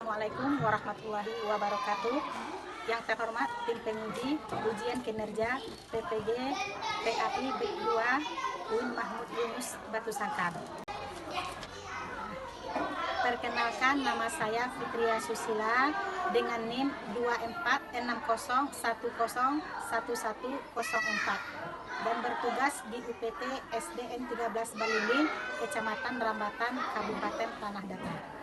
Assalamualaikum warahmatullahi wabarakatuh. Yang terhormat tim penguji ujian kinerja PPG PAI BIK 2 UIN Mahmud Yunus Batu Sangkar. Perkenalkan, nama saya Fitria Susila dengan NIM 2460101104 dan bertugas di UPT SDN 13 Baliling, Kecamatan Rambatan, Kabupaten Tanah Datar.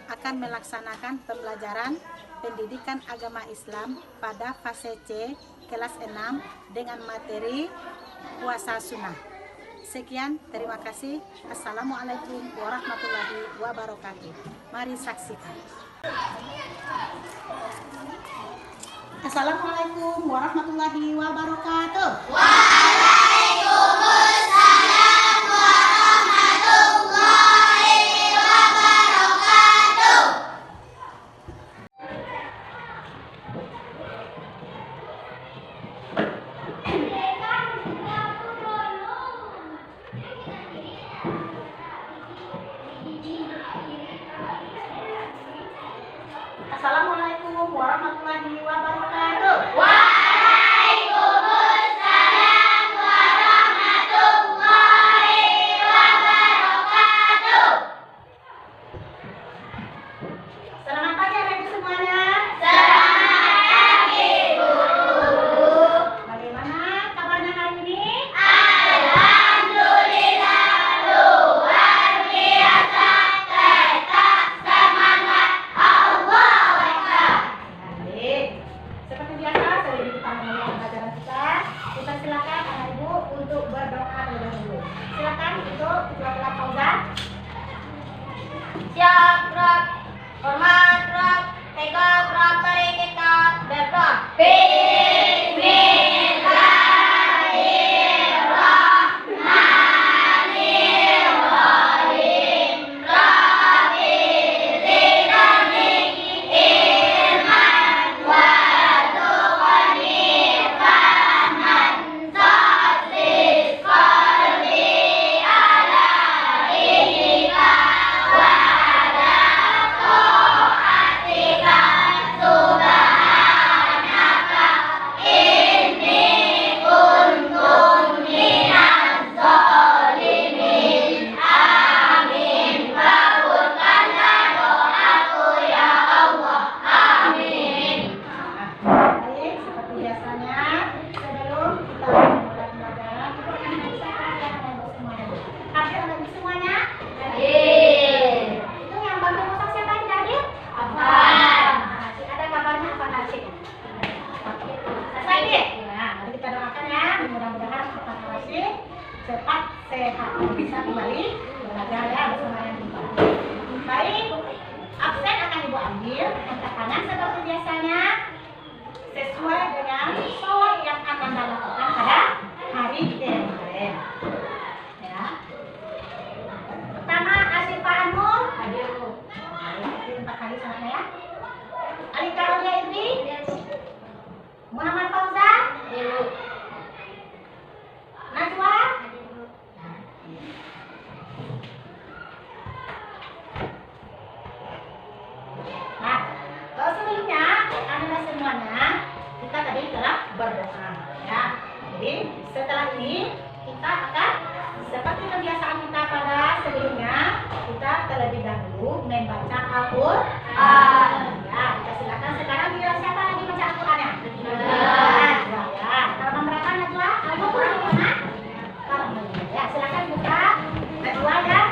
Akan melaksanakan pembelajaran pendidikan agama Islam pada fase C kelas 6 dengan materi puasa sunnah. Sekian, terima kasih. Assalamualaikum warahmatullahi wabarakatuh. Mari saksikan. Assalamualaikum warahmatullahi wabarakatuh. Waalaikumsalam warahmatullahi wabarakatuh. Assalamualaikum warahmatullahi wabarakatuh. Waalaikumsalam warahmatullahi wabarakatuh. Selamat pagi anak-anak semuanya. Selamat pagi, Bu. Bagaimana kabarnya hari ini? Alhamdulillah, luar biasa. Tetap semangat. Allahu Akbar. Baik. Seperti biasa, sebelum kita memulai pembelajaran kita silakan anak ibu untuk berdoa terlebih dahulu. Silakan untuk Ketua Fauzan. Siap, Rob. Hormat, Rob. Tegak, Rob. Mari kita berdoa. Bismillahirrahmanirrahim. Rabbi zidni ilman warzuqni fahman taslis qalbi ala rizqika wa ala ta'atika subhanaka inni kuntu minaz zalimin. Amin. Kabulkanlah doaku ya Allah. Amin. Baik, seperti biasanya, sebelum kita memulai pembelajaran, kita akan mengucapkan anak-anak semuanya. Hadir anak-anak semuanya? Itu yang bantu masak siapa yang hadir? Afan. Ada kabarnya apa hadir? Hadir. Nah, nanti kita doakan ya, mudah-mudahan Afan Hasid cepat sehat, bisa kembali belajar ya bersama yang kita. Baik, absen akan ibu ambil, angkat tangan seperti biasanya sesuai dengan sholat yang akan dilakukan pada hari kemarin. Ya. Pertama, Asifah Anur. Hadir, Bu. Hadir 4 kali sholatnya ya. Alika Aulia Indri. Muhammad Fauzan. Najwa. Nah, sebelumnya anak-anak semuanya kita tadi telah berdoa ya. Jadi setelah ini kita akan seperti kebiasaan kita pada sebelumnya, kita terlebih dahulu membaca Al-Qur'an. Ya, kita silakan sekarang siapa lagi baca Al-Qur'annya? Najwa ya. Kalau berapa Najwa? Al-Qur'an mana? Ya, silakan buka Najwa dan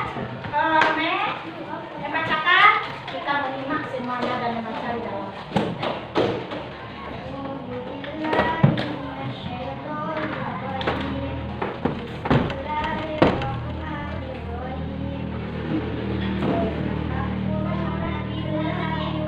membacakan, kita menyimak semuanya dan membaca di dalam. Bismillahirrahmanirrahim.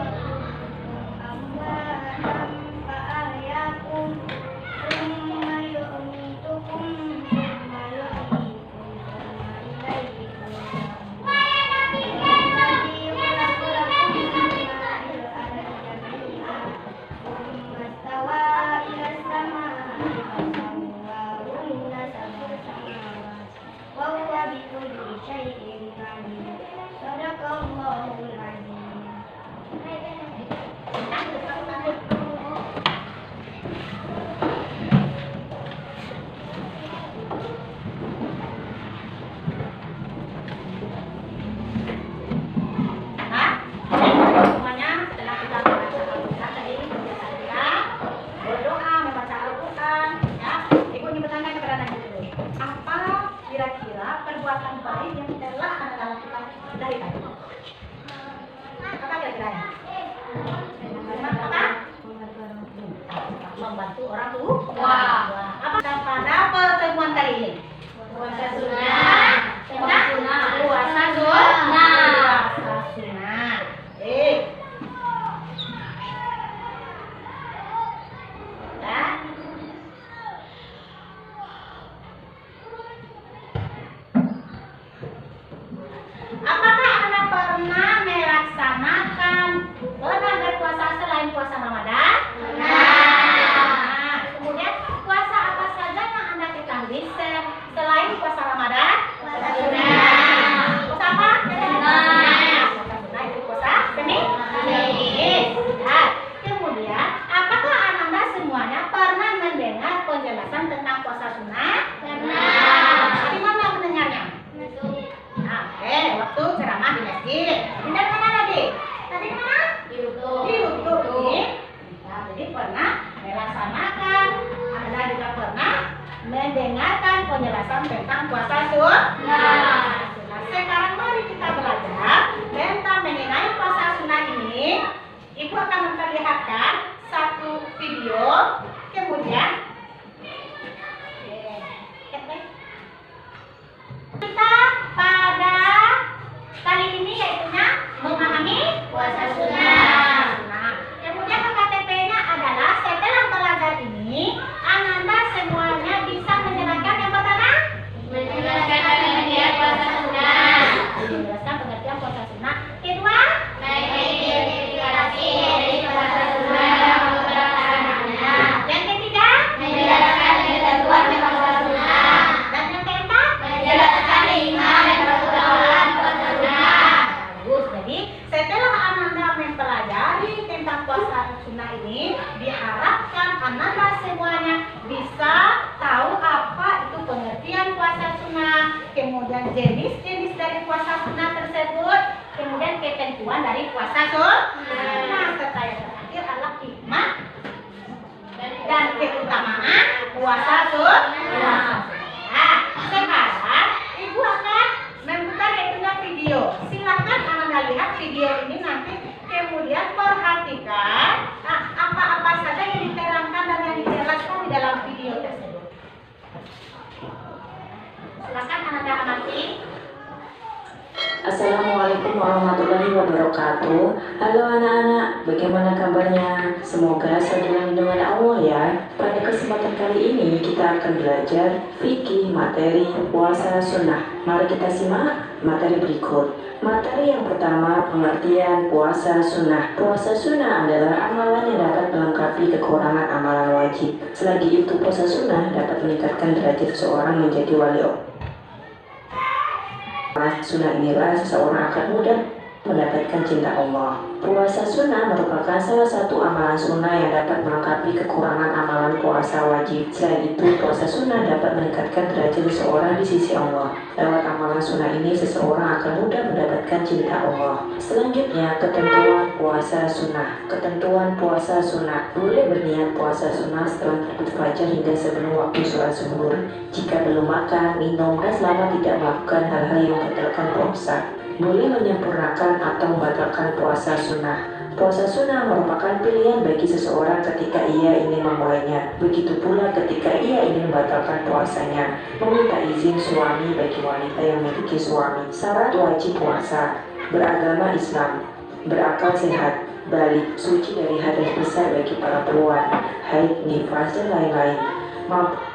kira-kira? Apa? Membantu orang tua. Apa pada pertemuan kali ini? Puasa sunnah. Tentang puasa Sunnah. puasa sunnah. Ya. Apakah Anda pernah melaksanakan pernah berpuasa selain puasa Ramadan? Nah, kemudian puasa apa saja yang Anda ketahui selain puasa Ramadan? Puasa sunnah. Puasa apa? Sunnah. Puasa sunnah itu puasa Senin. Ya. Kemudian, apakah Anda semuanya pernah mendengar penjelasan tentang puasa sunnah? Pernah. Di mana mendengarnya? Oke, waktu ceramah di masjid. Pindah mana tadi? Tadi mana? Di YouTube ini. Nah, jadi pernah melaksanakan. Anda juga pernah mendengarkan penjelasan tentang puasa sunnah. Nah, sekarang mari kita belajar tentang mengenai puasa sunnah ini. Ibu akan memperlihatkan satu video. Kemudian kita pada kali ini yaitunya memahami Puasa sunnah. Nah, kemudian KTP-nya adalah setelah belajar ini, Ananda semuanya bisa menjelaskan yang pertama. Menjelaskan pengertian puasa sunnah. Menjelaskan pengertian puasa sunnah. Kedua, Mengidentifikasi dari puasa sunnah dan melaksanakannya. yang ketiga, Menjelaskan ketentuan puasa sunnah. dan yang keempat. Menjelaskan hikmah dan keutamaan puasa sunnah. Bagus. Jadi setelah Ananda mempelajari tentang puasa sunnah ini, diharapkan Ananda semuanya bisa tahu apa itu pengertian puasa sunnah, kemudian jenis-jenis dari puasa sunnah tersebut, kemudian ketentuan dari puasa sunnah, serta yang terakhir adalah hikmah dan keutamaan puasa sunnah. Nah, sekarang Ibu akan memutar itunya video. Silakan Anda lihat video ini nanti, kemudian perhatikan apa-apa saja yang diterangkan dan yang dijelaskan di dalam video tersebut. Silakan Anda amati. Assalamualaikum warahmatullahi wabarakatuh. Halo anak-anak, bagaimana kabarnya? Semoga selalu dalam lindungan Allah ya. Pada kesempatan kali ini kita akan belajar fikih materi puasa sunnah. Mari kita simak materi berikut. Materi yang pertama, pengertian puasa sunnah. Puasa sunnah adalah amalan yang dapat melengkapi kekurangan amalan wajib. Selagi itu, puasa sunnah dapat meningkatkan derajat seseorang menjadi wali Allah. Sunnah inilah seseorang akan mudah mendapatkan cinta Allah. Puasa sunnah merupakan salah satu amalan sunnah yang dapat melengkapi kekurangan amalan puasa wajib. Selain itu, puasa sunnah dapat meningkatkan derajat seseorang di sisi Allah. Lewat amalan sunnah ini, seseorang akan mudah mendapatkan cinta Allah. Selanjutnya, ketentuan puasa sunnah. Ketentuan puasa sunnah. Boleh berniat puasa sunnah setelah terbit fajar hingga sebelum waktu sholat zuhur. Jika belum makan, minum, dan selama tidak melakukan hal-hal yang membatalkan puasa. Boleh menyempurnakan atau membatalkan puasa sunnah. Puasa sunnah merupakan pilihan bagi seseorang ketika ia ingin memulainya. Begitu pula ketika ia ingin membatalkan puasanya. Meminta izin suami bagi wanita yang memiliki suami. Syarat wajib puasa: beragama Islam, berakal sehat, balik, suci dari hadas besar bagi perempuan, haid, nifas, dan lain-lain. Mampu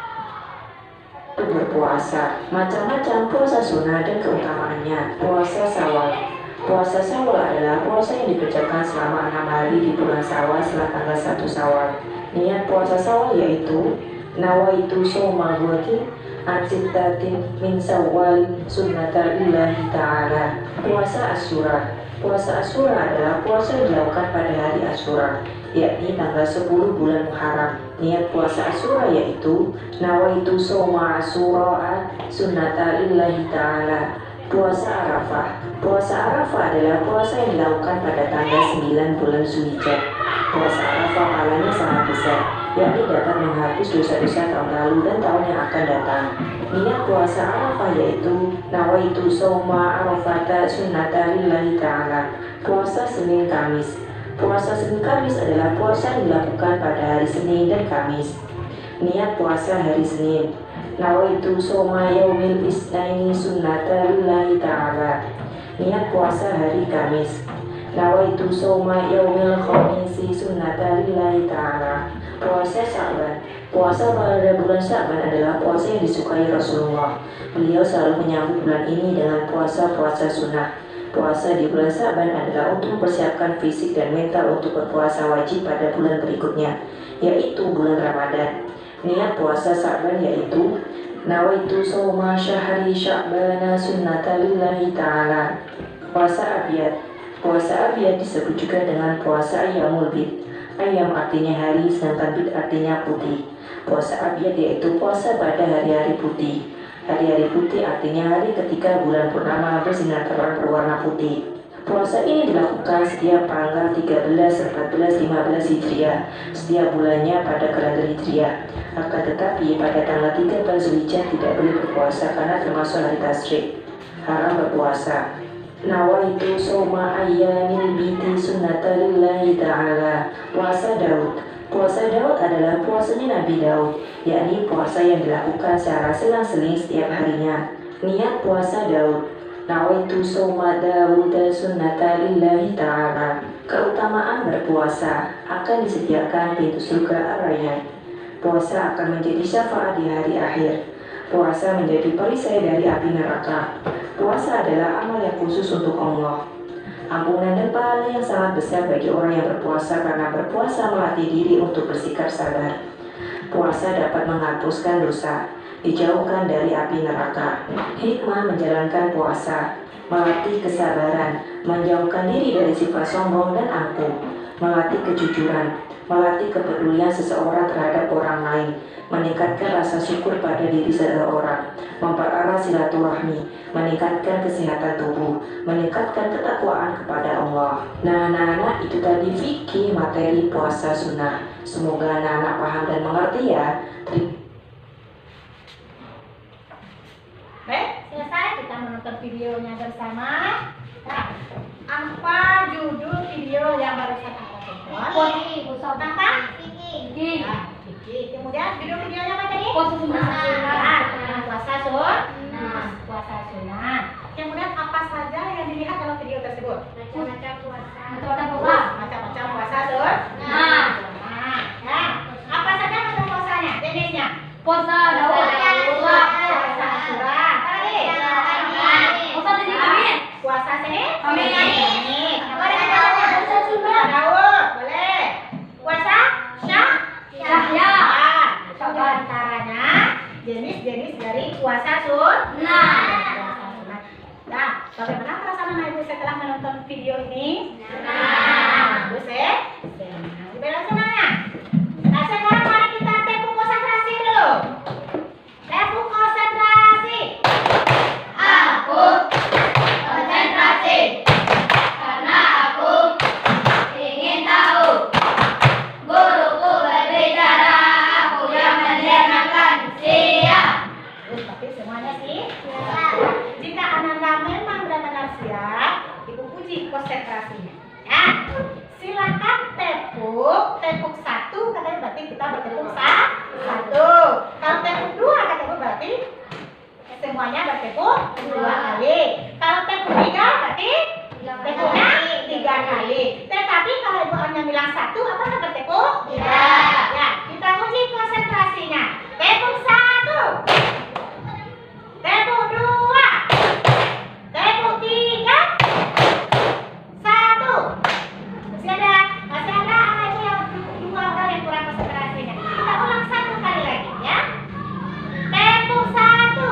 berpuasa. Macam-macam puasa sunnah dan keutamaannya. Puasa Syawal. Puasa Syawal adalah puasa yang dikerjakan selama 6 hari di bulan Syawal setelah tanggal 1 Syawal. Niat puasa Syawal yaitu nawaitu shoma ghadin an sittatin min Syawal sunnata lillahi ta'ala. Puasa Asyura. Puasa Asyura adalah puasa yang dilakukan pada hari Asyura, yakni tanggal 10 bulan Muharram. Niat puasa Asyura yaitu nawaitu shoma Asyura sunnata lillahi ta'ala. Puasa Arafah. Puasa Arafah adalah puasa yang dilakukan pada tanggal 9 bulan Zulhijjah. Puasa Arafah pahalanya sangat besar, yakni dapat menghapus dosa-dosa tahun lalu dan tahun yang akan datang. Niat puasa Arafah yaitu nawaitu shauma Arafata sunnata lillahi ta'ala. Puasa Senin Kamis. Puasa Senin Kamis adalah puasa yang dilakukan pada hari Senin dan Kamis. Niat puasa hari Senin. Nawaitu shauma yaumil isnaini sunnata lillahi ta'ala. Niat puasa hari Kamis. Nawaitu shauma yaumil khamisi sunnata lillahi ta'ala. Puasa Sya'ban. Puasa pada bulan Sya'ban adalah puasa yang disukai Rasulullah. Beliau selalu menyambut bulan ini dengan puasa-puasa sunnah. Puasa di bulan Sya'ban adalah untuk mempersiapkan fisik dan mental untuk berpuasa wajib pada bulan berikutnya, yaitu bulan Ramadan. Niat puasa Sya'ban yaitu nawaitu shauma syahri Sya'bana sunnata lillahi ta'ala. Puasa Abyad. Puasa Abyad disebut juga dengan puasa Ayyamul Bid. Ayyam artinya hari, sedangkan Bid artinya putih. Puasa Abyad yaitu puasa pada hari-hari putih. Hari-hari putih artinya hari ketika bulan purnama bersinar terang berwarna putih. Puasa ini dilakukan setiap tanggal 13, 14, 15 Hijriah, setiap bulannya pada kalender Hijriah. Akan tetapi pada tanggal 13 Zulhijjah tidak boleh berpuasa karena termasuk hari tasyrik. Haram berpuasa. Nawaitu shauma ayyamil bidi sunnata lillahi ta'ala. Puasa Daud. Puasa Daud adalah puasanya Nabi Daud, yakni puasa yang dilakukan secara selang-seling setiap harinya. Niat puasa Daud. Nawaitu shauma Daud sunnata lillahi ta'ala. Keutamaan berpuasa akan disediakan pintu surga Ar-Rayyan. Puasa akan menjadi syafaat di hari akhir. Puasa menjadi perisai dari api neraka. Puasa adalah amal yang khusus untuk Allah. Ampunan dan pahala yang sangat besar bagi orang yang berpuasa karena berpuasa melatih diri untuk bersikap sabar. Puasa dapat menghapuskan dosa, dijauhkan dari api neraka. Hikmah menjalankan puasa, melatih kesabaran, menjauhkan diri dari sifat sombong dan angkuh, melatih kejujuran, melatih kepedulian seseorang terhadap orang lain, meningkatkan rasa syukur pada diri seseorang, mempererat silaturahmi, meningkatkan kesehatan tubuh, meningkatkan ketakwaan kepada Allah. Nah, anak-anak, itu tadi fikih materi puasa sunnah. Semoga anak-anak paham dan mengerti ya. Baik, selesai kita menonton videonya bersama. Nah, apa judul video yang barusan kita tonton? Apa? Fikih. Nah, fikih. Kemudian judul videonya apa tadi? Puasa sunnah. Puasa sunnah. Puasa sunnah. Kemudian apa saja yang dilihat dalam video tersebut? Macam-macam puasa. Macam-macam puasa sunnah. Nah, apa saja macam puasanya? Jenisnya? Puasa Daud. Puasa Asyura. Apa lagi? Puasa Senin Kamis. Puasa Senin Kamis. Apa lagi puasanya? Puasa Daud. Boleh. Puasa Syahya. Itu antaranya jenis-jenis dari puasa sunnah. Nah, bagaimana perasaan anak ibu setelah menonton video ini? Bagus ya? Senang. Senangnya? Nah, sekarang mari kita tepuk konsentrasi dulu. Tepuk konsentrasi. Aku konsentrasi karena aku ingin tahu. Guruku berbicara, aku yang mendengarkan. Siap. Terus, tapi semuanya sih? Jika anak-anak memang benar-benar siap, ibu puji konsentrasinya. Ya, silakan tepuk satu, katanya berarti kita bertepuk satu. Kalau tepuk dua, katanya berarti semuanya bertepuk dua kali. Kalau tepuk tiga, berarti tepuknya tiga kali. Tetapi kalau ibu hanya bilang satu, apa nggak bertepuk? Tidak. Ya, kita uji konsentrasinya. Tepuk satu. Tepuk dua. Tepuk tiga. Satu. Masih ada anak ibu yang dua kali yang kurang konsentrasinya. Kita ulang satu kali lagi ya. Tepuk satu.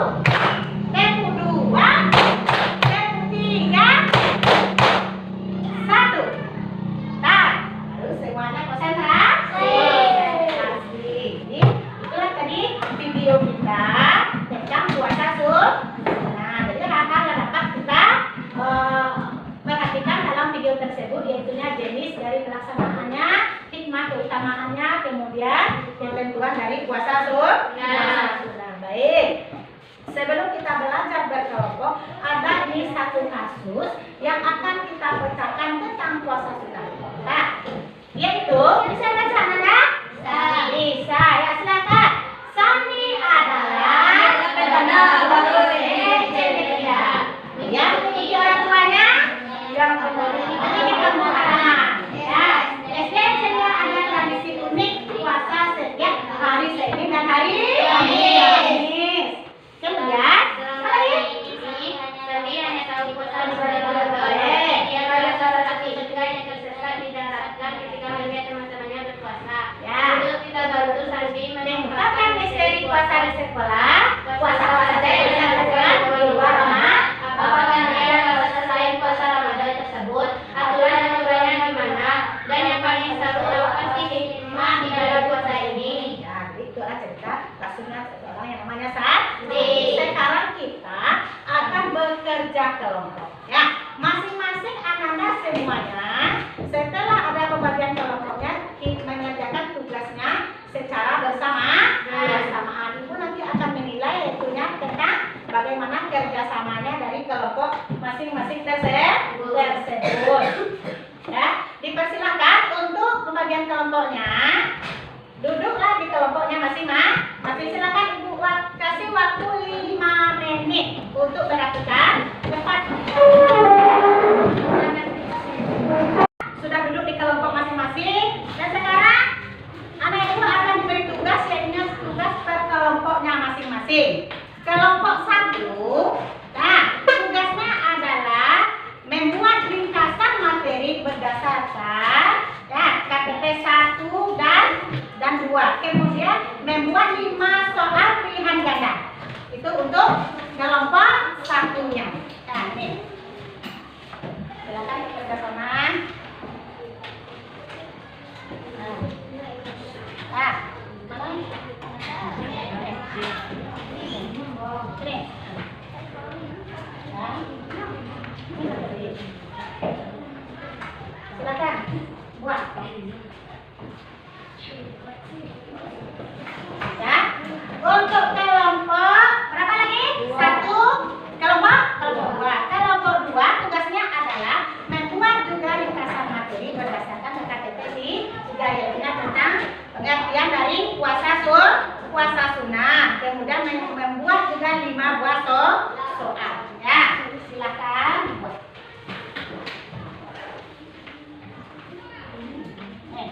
Tepuk dua. Tepuk tiga. Satu. Nah, lalu semuanya konsentrasi. Jadi itulah tadi video kita tentang puasa sunnah. Nah, jadi hal-hal yang dapat kita perhatikan dalam video tersebut, yaitu jenis dari pelaksanaannya, hikmah keutamaannya, kemudian ketentuan dari puasa sunnah. Baik. Sebelum kita belajar berkelompok, ada ini satu kasus yang akan kita pecahkan tentang puasa sunnah. Nah, yaitu bisa baca anak? Bisa. Ya silakan. Sani adalah yang memiliki orang tuanya yang memiliki kemuliaan. Ya, SD senior ada tradisi unik puasa setiap hari Senin dan hari Kamis. Kemudian, apa lagi? Sandi hanya tahu puasa boleh. Dia pada salah satu ketika yang tersesat didaratkan ketika melihat teman-temannya berpuasa. Ya. Untuk kita bantu Sandi Mengungkapkan misteri puasa di sekolah. Puasa-puasa saya bisa dilakukan di luar rumah. apakah dia puasa selain puasa Ramadan tersebut, aturan-aturannya gimana, dan yang paling seru apa sih hikmah di dalam puasa ini? Ya, itulah cerita kasusnya seseorang yang namanya Sandi. Sekarang kita akan bekerja kelompok. Ya, masing-masing anak-anak semuanya setelah ada pembagian kelompoknya kita mengerjakan tugasnya secara bersamaan. Ibu nanti akan menilai itunya tentang bagaimana kerjasamanya dari kelompok masing-masing tersebut. Ya, dipersilakan untuk pembagian kelompoknya. Duduklah di kelompoknya masing-masing. Silakan Ibu kasih waktu 5 menit untuk melakukan cepat. Sudah duduk di kelompok masing-masing dan sekarang anak ibu akan diberi tugas yaitu tugas per kelompoknya masing-masing. Kelompok 1, nah tugasnya adalah membuat ringkasan materi berdasarkan ya KTP 1 dan 2. Kemudian membuat 5 soal pilihan ganda. Itu untuk kelompok 1-nya. Nah, ini. Silakan kerjasama. Nah, silakan buat. Ya, untuk kelompok berapa lagi? 1 kelompok 2. Kelompok 2 tugasnya adalah membuat juga ringkasan materi berdasarkan KTP di gayanya tentang pengertian dari puasa sunnah. Kemudian membuat juga 5 buah soal. Ya, silakan buat. Ya.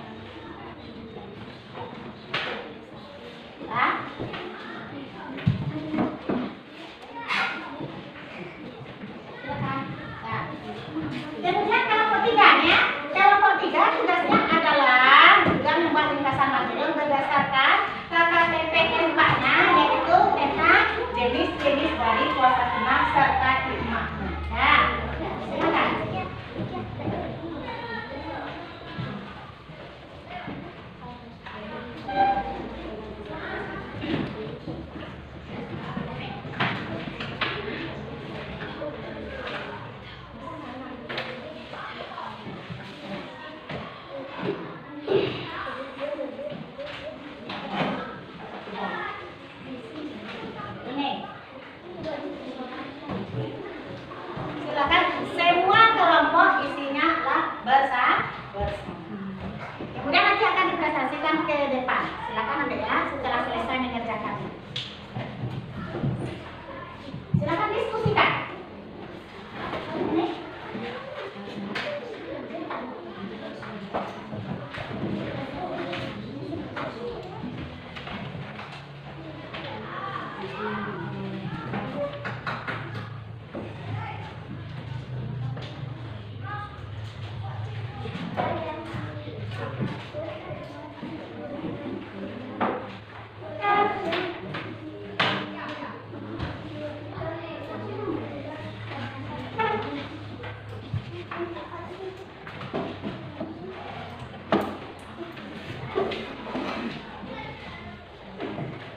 Silakan. Nah. Kemudian kelompok 3-nya, kelompok 3 tugasnya adalah juga membuat ringkasan materi berdasarkan KTP keempatnya yaitu tentang jenis-jenis dari puasa sunnah serta hikmahnya. Ya, silakan. Silakan semua kelompok isinya adalah bersama. Kemudian nanti akan dipresentasikan ke depan. Silakan Anda ya setelah selesai mengerjakannya. Silakan diskusikan. Ini.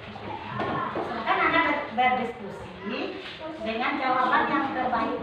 Silakan Anda berdiskusi dengan jawaban yang terbaik.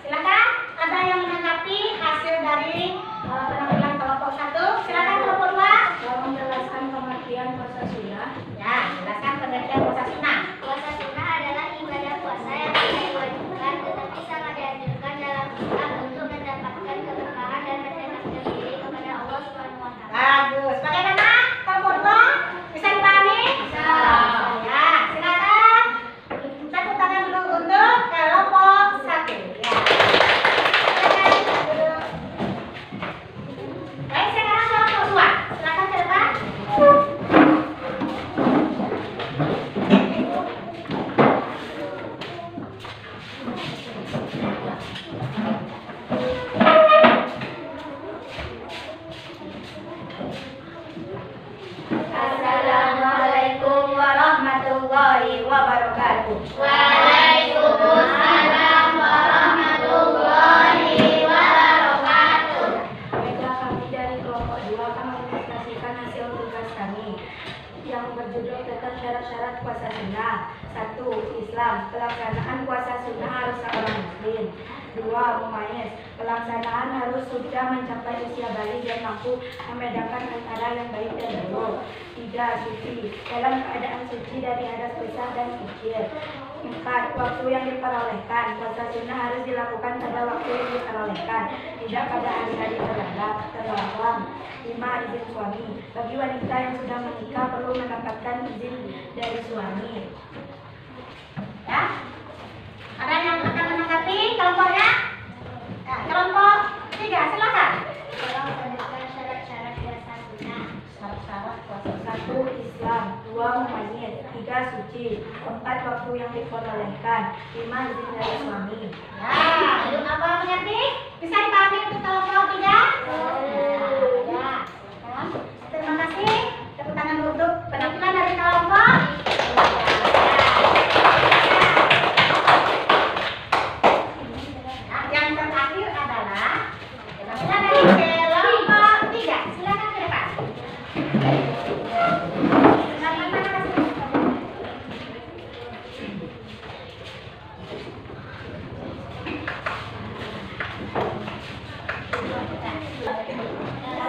Silakan, ada yang menanggapi hasil dari penampilan kelompok 1? Silakan kelompok 2. kami yang berjudul tentang syarat-syarat puasa sunnah. 1. Islam. Pelaksanaan puasa sunnah harus seorang muslim. 2. Mumayyiz. Pelaksanaan harus sudah mencapai usia balik dan mampu membedakan antara yang baik dan buruk. 3. Suci. Dalam keadaan suci dari hadas besar dan kecil. 4. Waktu yang diperolehkan. Puasa sunnah harus dilakukan pada waktu yang diperolehkan, tidak pada hari-hari terlarang. 5. Izin suami. Bagi wanita yang sudah menikah perlu mendapatkan izin dari suami. Ya, ada yang akan menanggapi kelompoknya? Nah, kelompok 3 silakan. Tolong sebutkan syarat-syarat puasa sunnah. Syarat-syarat puasa. 1. Islam. 2. Mumayyiz. 3. Suci. 4. Waktu yang diperolehkan. 5. Izin dari suami. Ya, untuk apa mengerti? Bisa dipahami untuk kelompok 3? Ya, kan? Terima kasih. Tepuk tangan untuk penampilan dari kelompok. Nah, yang terakhir adalah penampilan dari kelompok 3. Silakan ke depan. Silakan mana kasih.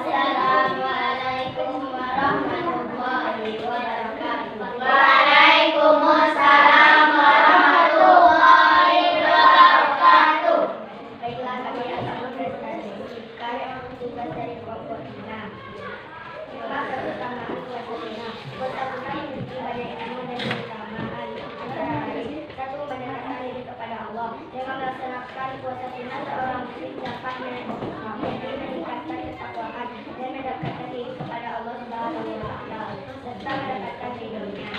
Assalamualaikum warahmatullahi wabarakatuh. Waalaikumsalam warahmatullahi wabarakatuh. Baiklah, kami akan mempresentasikan tugas dari kelompok 6. Itulah keutamaan puasa sunnah. Puasa sunnah memiliki banyak ilmu dan keutamaan. Antara lain, 1. Mendekatkan diri kepada Allah. Dengan melaksanakan puasa sunnah, seorang muslim dapat meningkatkan ketakwaan dan mendekatkan diri kepada Allah Subhanahu wa Ta'ala serta mendapatkan ridhonya.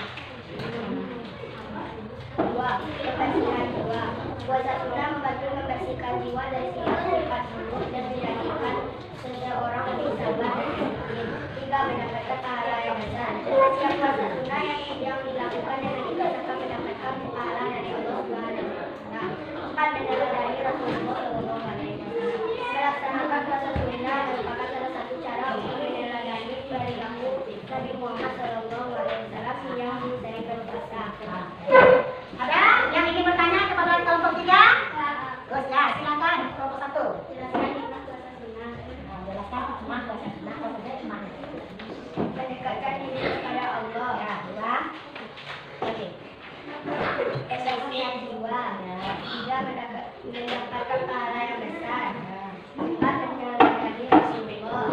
2. Kebersihan jiwa. Puasa sunnah membantu membersihkan jiwa dari sifat buruk dan menjadikan seseorang lebih sabar dan disiplin. 3. Mendapatkan pahala yang besar. Setiap puasa sunnah yang dilakukan dengan ikhlas akan mendapatkan pahala dari Allah Subhanahu wa Ta'ala. 4. Meneladani Rasulullah Shallallahu Alaihi Wasallam. Melaksanakan puasa sunnah merupakan salah satu cara untuk meneladani perilaku Nabi Muhammad Shallallahu Alaihi Wasallam yang menjadi berpuasa. Ada yang ingin bertanya kepada kelompok 3? Gus, ya, silakan. Kelompok 1. Jelaskan hikmah puasa sunnah. Nah, jelaskan hikmah puasa sunnah. Kelompok 2 hikmah. Mendekatkan diri kepada Allah. Ya, 2. Oke. Kebersihan jiwa. 3. Mendapatkan pahala yang besar. 4. Meneladani Rasulullah.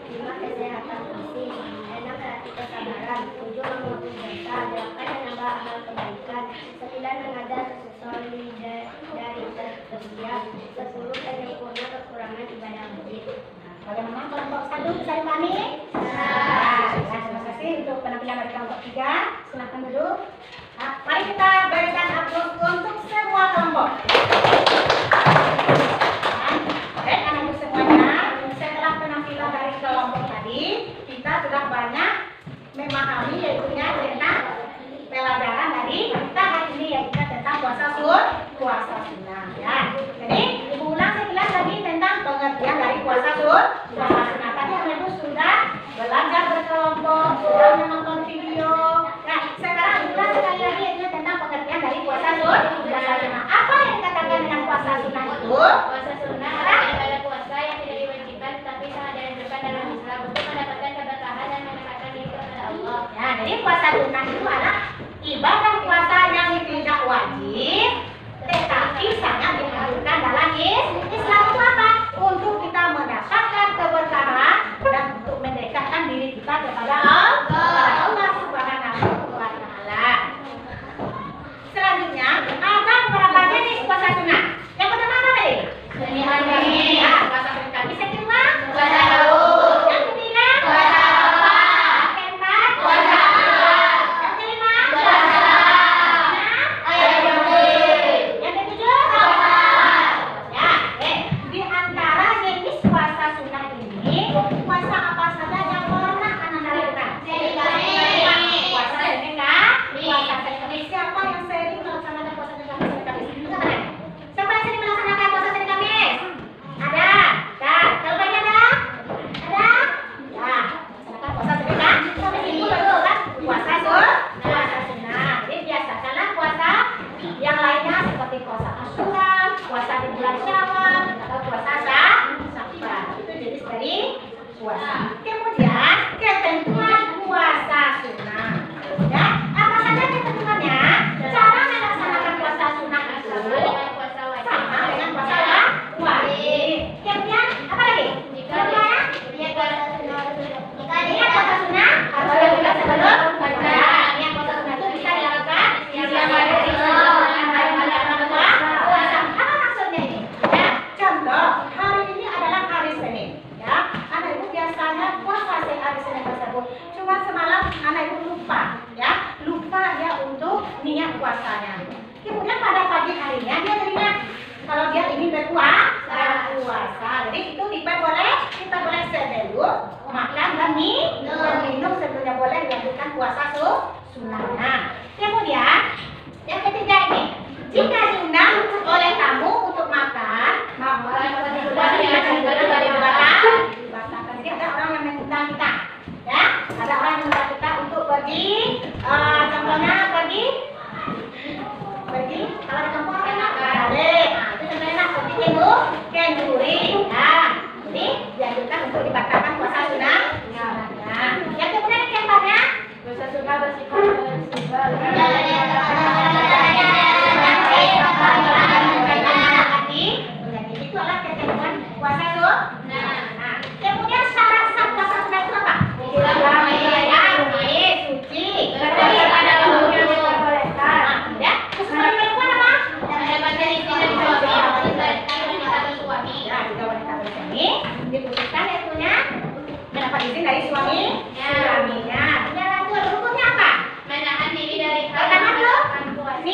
5. Kesehatan fisik. 6. Melatih kesabaran. 7. Mengampuni dosa. 8. Menambah amal kebaikan. 9. Mengajar solidaritas sosial. 10. Menyempurna kekurangan ibadah wajib. Bagaimana kelompok 1 bisa dipahami? Terima kasih untuk penampilan dari kelompok 3. Silakan duduk. Nah, mari kita berikan aplaus untuk semua kelompok. Baik, anak-anak semuanya, setelah penampilan dari kelompok tadi, kita sudah banyak memahami yaitunya tentang pelajaran dari kita hari ini yaitu tentang puasa sunnah ya. Jadi ibu ulang sekilas tadi tentang pengertian dari puasa sunnah. Tadi anak-anak sudah belajar berkelompok, sudah menonton video. Nah, sekarang ibu ulang sekali lagi yaitu tentang pengertian dari puasa sunnah. Apa yang dikatakan dengan puasa sunnah itu? Puasa sunnah adalah ibadah puasa yang tidak diwajibkan tetapi sangat dianjurkan dalam Islam untuk mendapatkan keberkahan dan mendekatkan diri kepada Allah. Nah, jadi puasa sunnah itu adalah ibadah puasa yang tidak wajib tetapi sangat dianjurkan dalam Islam. Itu apa? Untuk kita mendapatkan keberkahan dan untuk mendekatkan diri kita kepada Allah Subhanahu wa Ta'ala. Selanjutnya ada beberapa jenis puasa sunnah. Yang pertama apa tadi? Ya, puasa berkali kedua. Puasa Daud. Yang ketiga? Puasa Arafah. Yang keempat? Puasa Ashura. Yang kelima? Puasa Ayam Kecil. Yang ketujuh? Puasa Ya, di antara jenis puasa sunnah ini, puasa apa saja yang pernah anak lakukan? puasanya. Kemudian pada pagi harinya dia teringat kalau dia ingin berpuasa. Jadi itu kita boleh sebelum makan dan minum sebelumnya boleh dilanjutkan puasa sunnahnya. Kemudian yang ketiga ini, jika diundang oleh tamu untuk makan, dibatalkan. Jadi ada orang yang mengundang kita, ya, ada orang yang mengundang kita untuk pergi, contohnya pergi kalau di kampung apa enak balik, itu contohnya enak pergi kenduri, nah, jadi dianjurkan untuk dibatalkan puasa sunnah. Nah, yang kemudian keempat puasa sunnah bersifat itu adalah ketentuan puasa sunnah. Nah, kemudian syarat sah puasa sunnah itu apa? Suci. Diputuskan yaitunya mendapat izin dari suaminya. Kemudian lanjut rukunnya apa? Menahan diri dari pertama dulu. Menahan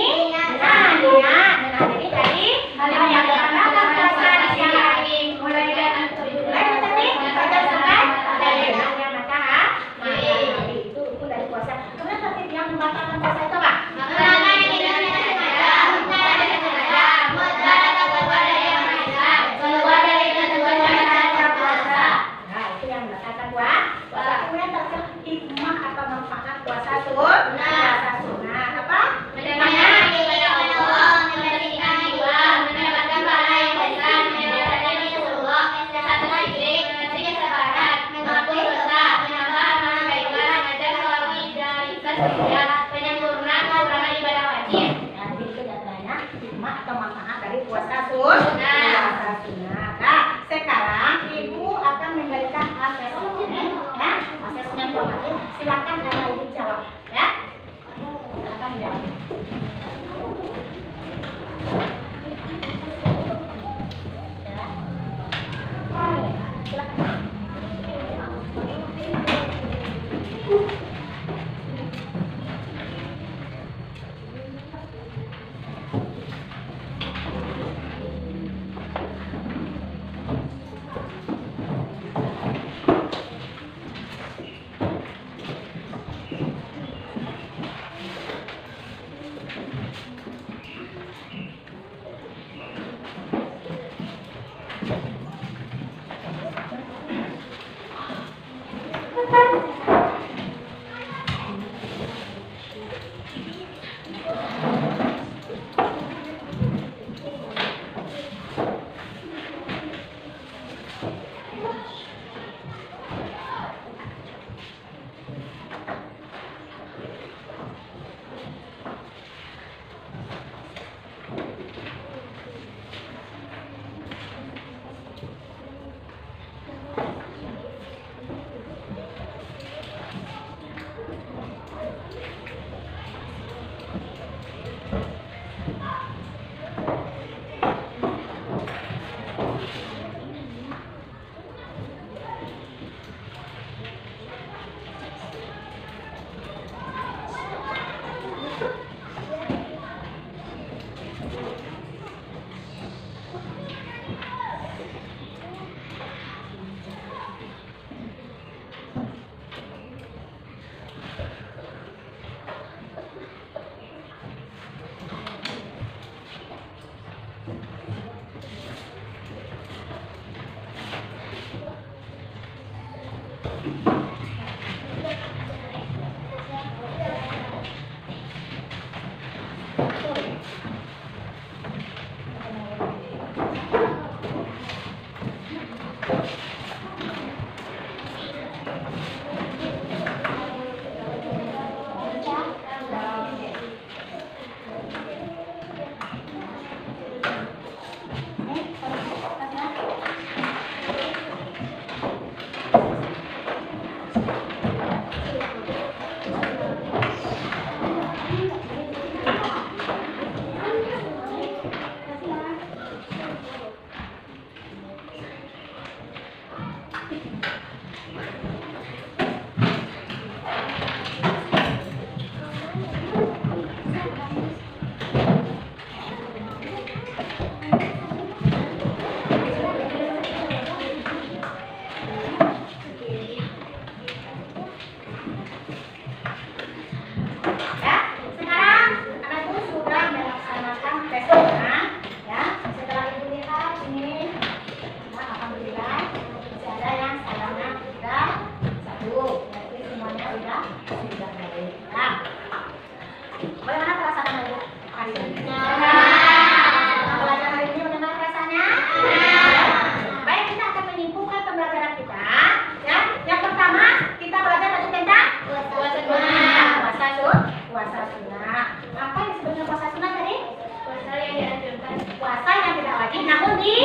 diri dari hal yang dilarang puasa di siang hari. Mulai dari fajar sampai matahari. Itu rukun dari puasa. Kemudian tertib yang membatalkan puasa itu apa? Sekarang ibu akan memberikan asesmen, ya, asesmen formatif. Silakan anak ibu jawab, ya. Silakan jawab.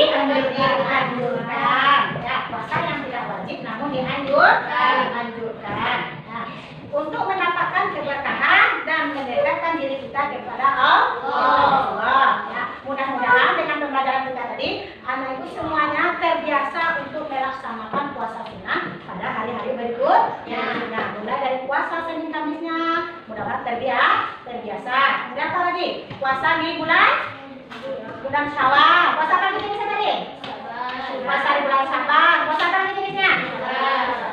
dianjurkan. Ya, puasa yang tidak wajib namun dianjurkan. Nah, untuk mendapatkan keberkahan dan mendekatkan diri kita kepada Allah. Ya, mudah-mudahan dengan pembelajaran kita tadi, anak ibu semuanya terbiasa untuk melaksanakan puasa sunnah pada hari-hari berikutnya. Nah, mulai dari puasa Senin Kamisnya, mudah-mudahan terbiasa. Kemudian apa lagi? Puasa di bulan Syawal. Puasa apa lagi jenisnya tadi? Puasa di bulan Syawal. Puasa apa lagi jenisnya?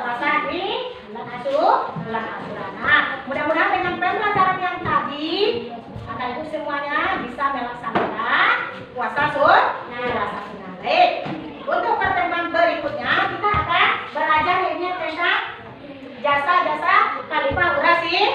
Puasa di bulan Asyura. Nah, mudah-mudahan dengan pembelajaran yang tadi, anak ibu semuanya bisa melaksanakan puasa sunnah. Baik. Untuk pertemuan berikutnya kita akan belajar ini tentang jasa-jasa Khalifah Ur-Rasyidin.